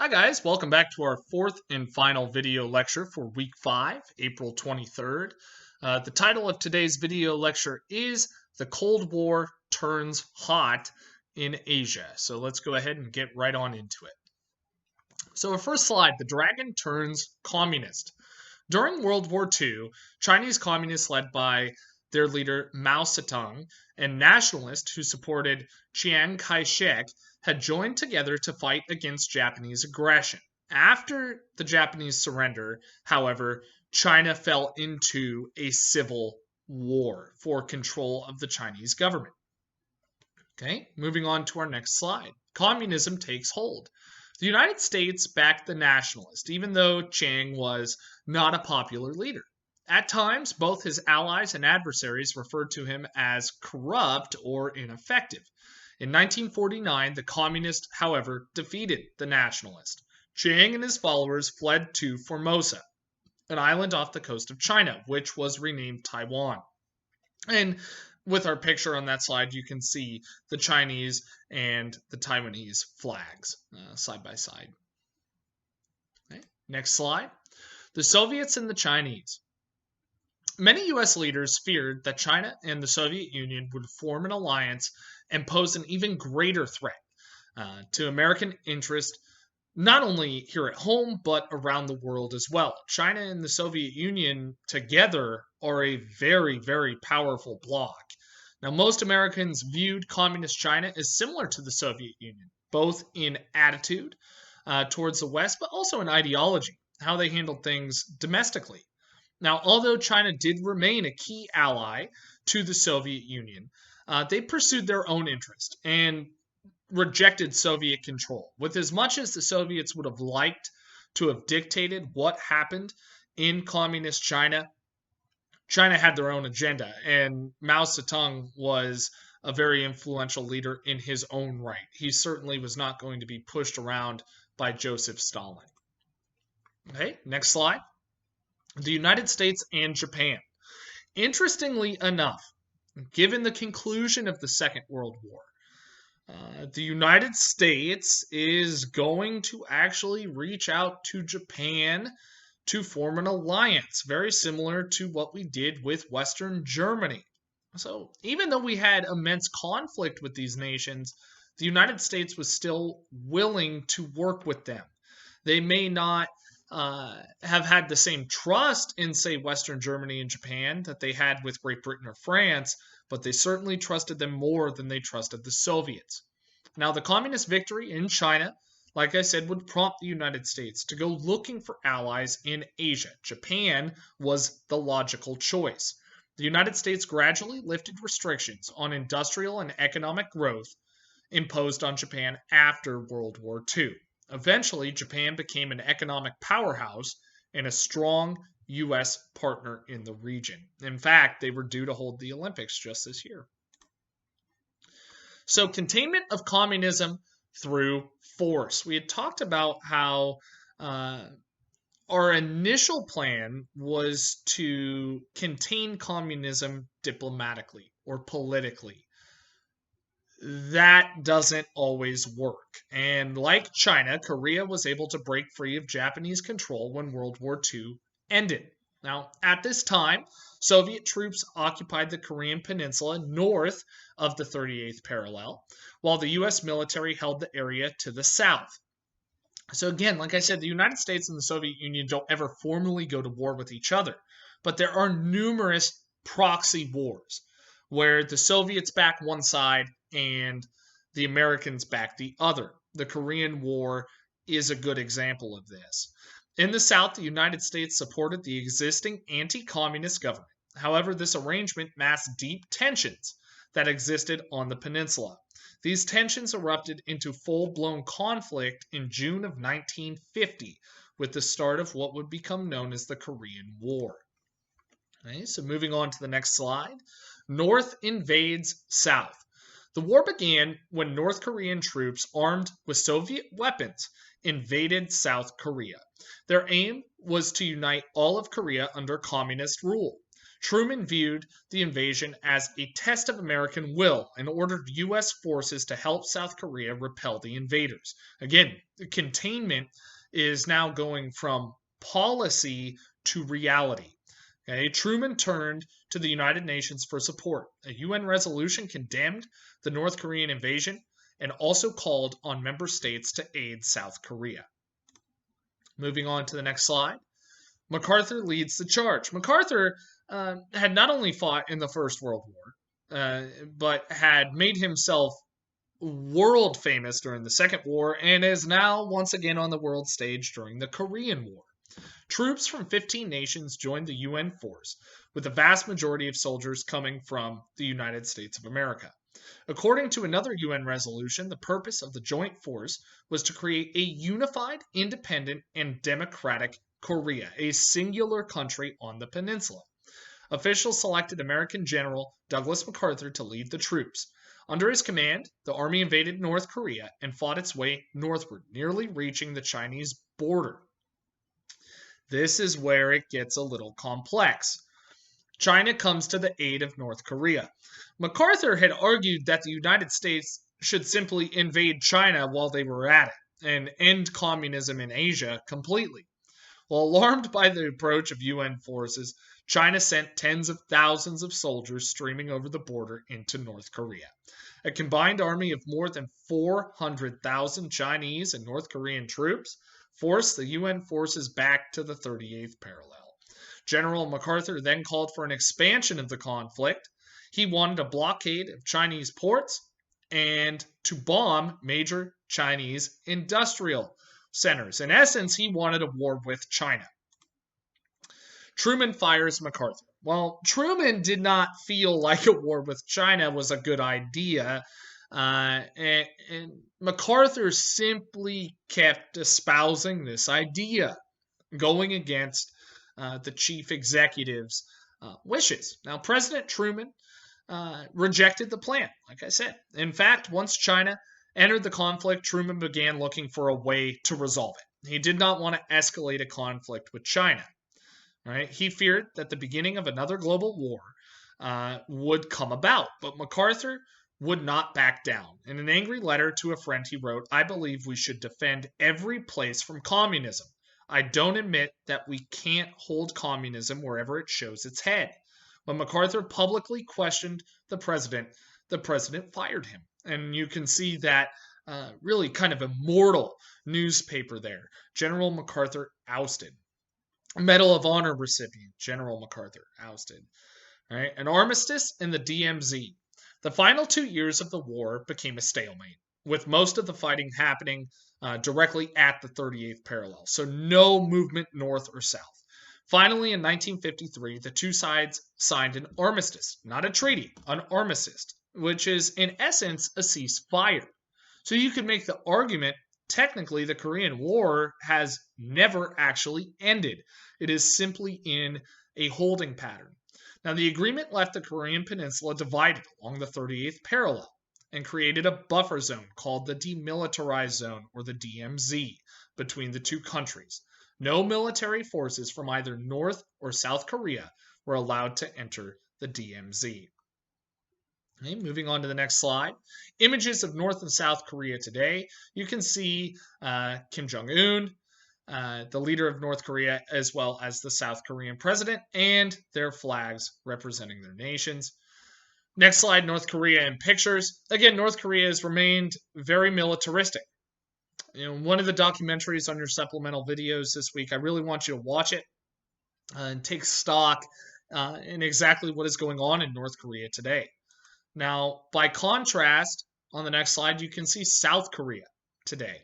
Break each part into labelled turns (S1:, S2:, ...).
S1: Hi guys, welcome back to our fourth and final video lecture for week 5, April 23rd. The title of today's video lecture is The Cold War Turns Hot in Asia. So let's go ahead and get right on into it. So our first slide, the dragon turns communist. During World War II, Chinese communists led by their leader Mao Zedong and nationalists who supported Chiang Kai-shek had joined together to fight against Japanese aggression. After the Japanese surrender, however, China fell into a civil war for control of the Chinese government. Okay, moving on to our next slide. Communism takes hold. The United States backed the nationalists, even though Chiang was not a popular leader. At times, both his allies and adversaries referred to him as corrupt or ineffective. In 1949, the communists, however, defeated the nationalists. Chiang and his followers fled to Formosa, an island off the coast of China, which was renamed Taiwan. And with our picture on that slide, you can see the Chinese and the Taiwanese flags side by side. Okay. Next slide. The Soviets and the Chinese. Many U.S. leaders feared that China and the Soviet Union would form an alliance and pose an even greater threat to American interest, not only here at home, but around the world as well. China and the Soviet Union together are a very, very powerful bloc. Now, most Americans viewed Communist China as similar to the Soviet Union, both in attitude towards the West, but also in ideology, how they handled things domestically. Now, although China did remain a key ally to the Soviet Union, they pursued their own interest and rejected Soviet control. With as much as the Soviets would have liked to have dictated what happened in communist China, China had their own agenda, and Mao Zedong was a very influential leader in his own right. He certainly was not going to be pushed around by Joseph Stalin. Okay, next slide. The United States and Japan. Interestingly enough, given the conclusion of the Second World War, the United States is going to actually reach out to Japan to form an alliance, very similar to what we did with Western Germany. So even though we had immense conflict with these nations, the United States was still willing to work with them. They may not have had the same trust in, say, Western Germany and Japan that they had with Great Britain or France, but they certainly trusted them more than they trusted the Soviets. Now, the communist victory in China, like I said, would prompt the United States to go looking for allies in Asia. Japan was the logical choice. The United States gradually lifted restrictions on industrial and economic growth imposed on Japan after World War II. Eventually, Japan became an economic powerhouse and a strong U.S. partner in the region. In fact, they were due to hold the Olympics just this year. So, containment of communism through force. We had talked about how our initial plan was to contain communism diplomatically or politically. That doesn't always work. And like China, Korea was able to break free of Japanese control when World War II ended. Now, at this time, Soviet troops occupied the Korean peninsula north of the 38th parallel, while the U.S. military held the area to the south. So again, like I said, the United States and the Soviet Union don't ever formally go to war with each other, but there are numerous proxy wars where the Soviets back one side and the Americans back the other. The Korean War is a good example of this. In the South, the United States supported the existing anti-communist government. However, this arrangement masked deep tensions that existed on the peninsula. These tensions erupted into full-blown conflict in June of 1950 with the start of what would become known as the Korean War. Okay, so moving on to the next slide. North invades South. The war began when North Korean troops armed with Soviet weapons invaded South Korea. Their aim was to unite all of Korea under communist rule. Truman viewed the invasion as a test of American will and ordered U.S. forces to help South Korea repel the invaders. Again, the containment is now going from policy to reality. Okay? Truman turned to the United Nations for support. A UN resolution condemned the North Korean invasion and also called on member states to aid South Korea. Moving on to the next slide. MacArthur leads the charge. MacArthur had not only fought in the First World War, but had made himself world famous during the Second War and is now once again on the world stage during the Korean War. Troops from 15 nations joined the UN force, with the vast majority of soldiers coming from the United States of America. According to another UN resolution, the purpose of the joint force was to create a unified, independent, and democratic Korea, a singular country on the peninsula. Officials selected American General Douglas MacArthur to lead the troops. Under his command, the army invaded North Korea and fought its way northward, nearly reaching the Chinese border. This is where it gets a little complex. China comes to the aid of North Korea. MacArthur had argued that the United States should simply invade China while they were at it and end communism in Asia completely. Well, alarmed by the approach of UN forces, China sent tens of thousands of soldiers streaming over the border into North Korea. A combined army of more than 400,000 Chinese and North Korean troops forced the UN forces back to the 38th parallel. General MacArthur then called for an expansion of the conflict. He wanted a blockade of Chinese ports and to bomb major Chinese industrial centers. In essence, he wanted a war with China. Truman fires MacArthur. Well, Truman did not feel like a war with China was a good idea, and MacArthur simply kept espousing this idea, going against the chief executive's wishes. Now, President Truman rejected the plan, like I said. In fact, once China entered the conflict, Truman began looking for a way to resolve it. He did not want to escalate a conflict with China. Right? He feared that the beginning of another global war would come about, but MacArthur would not back down. In an angry letter to a friend, he wrote, "I believe we should defend every place from communism. I don't admit that we can't hold communism wherever it shows its head." When MacArthur publicly questioned the president fired him. And you can see that really kind of immortal newspaper there. General MacArthur ousted. Medal of Honor recipient, General MacArthur ousted. Right? An armistice in the DMZ. The final 2 years of the war became a stalemate, with most of the fighting happening directly at the 38th parallel, so no movement north or south. Finally, in 1953, the two sides signed an armistice, not a treaty, an armistice, which is in essence a ceasefire. So you could make the argument technically the Korean War has never actually ended. It is simply in a holding pattern. Now, the agreement left the Korean Peninsula divided along the 38th parallel and created a buffer zone called the Demilitarized Zone, or the DMZ, between the two countries. No military forces from either North or South Korea were allowed to enter the DMZ. Okay, moving on to the next slide. Images of North and South Korea today. You can see Kim Jong-un, the leader of North Korea, as well as the South Korean president, and their flags representing their nations. Next slide, North Korea in pictures. Again, North Korea has remained very militaristic. One of the documentaries on your supplemental videos this week, I really want you to watch it and take stock in exactly what is going on in North Korea today. Now, by contrast, on the next slide, you can see South Korea today.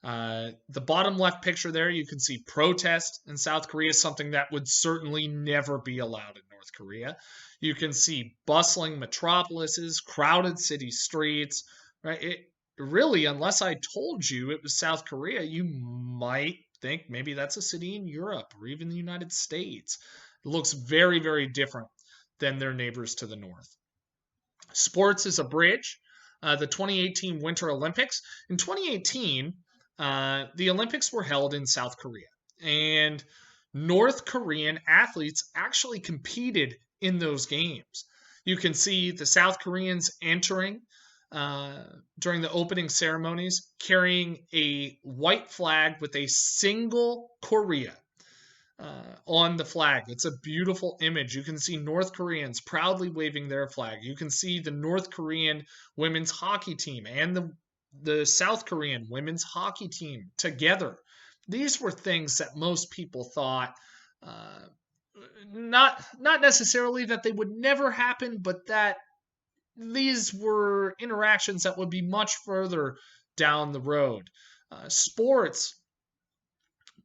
S1: The bottom left picture there, you can see protest in South Korea, something that would certainly never be allowed in North Korea. You can see bustling metropolises, crowded city streets. Right? It really, unless I told you it was South Korea, you might think maybe that's a city in Europe or even the United States. It looks very, very different than their neighbors to the north. Sports is a bridge. The 2018 Winter Olympics. In 2018, the Olympics were held in South Korea, and North Korean athletes actually competed in those games. You can see the South Koreans entering during the opening ceremonies carrying a white flag with a single Korea on the flag. It's a beautiful image. You can see North Koreans proudly waving their flag. You can see the North Korean women's hockey team and the South Korean women's hockey team together. These were things that most people thought not necessarily that they would never happen, but that these were interactions that would be much further down the road. Sports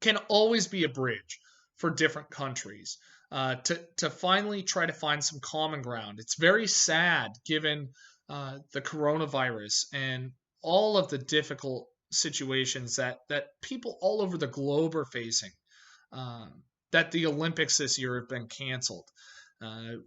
S1: can always be a bridge for different countries to finally try to find some common ground. It's very sad given the coronavirus and all of the difficult situations that people all over the globe are facing. That the Olympics this year have been canceled.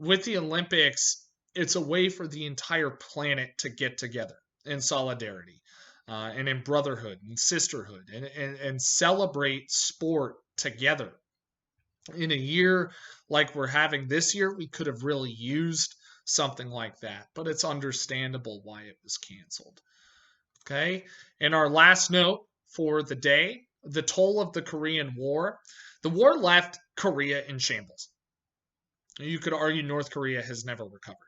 S1: With the Olympics, it's a way for the entire planet to get together in solidarity and in brotherhood and sisterhood and celebrate sport together. In a year like we're having this year, we could have really used something like that, but it's understandable why it was canceled. Okay. And our last note for the day, the toll of the Korean War. The war left Korea in shambles. You could argue North Korea has never recovered.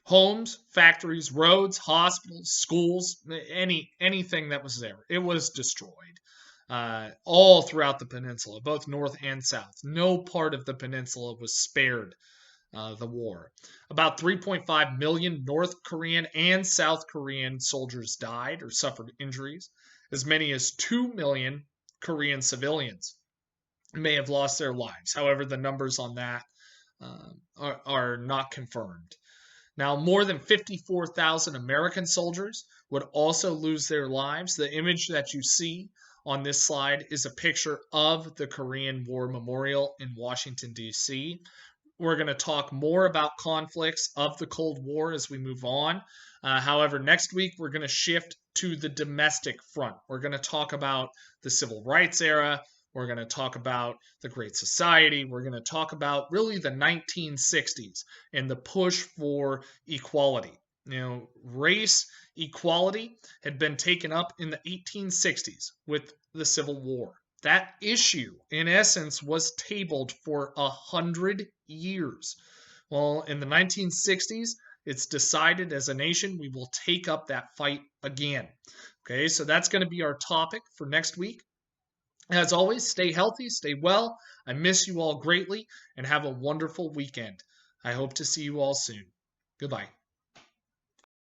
S1: Homes, factories, roads, hospitals, schools, anything that was there, it was destroyed. All throughout the peninsula, both north and south. No part of the peninsula was spared the war. About 3.5 million North Korean and South Korean soldiers died or suffered injuries. As many as 2 million Korean civilians may have lost their lives. However, the numbers on that are not confirmed. Now, more than 54,000 American soldiers would also lose their lives. The image that you see on this slide is a picture of the Korean War Memorial in Washington, D.C. We're going to talk more about conflicts of the Cold War as we move on. However, next week we're going to shift to the domestic front. We're going to talk about the Civil Rights era. We're going to talk about the Great Society. We're going to talk about really the 1960s and the push for equality. Race equality had been taken up in the 1860s with the Civil War. That issue, in essence, was tabled for 100 years. Well, in the 1960s, it's decided as a nation we will take up that fight again. Okay, so that's going to be our topic for next week. As always, stay healthy, stay well. I miss you all greatly, and have a wonderful weekend. I hope to see you all soon. Goodbye.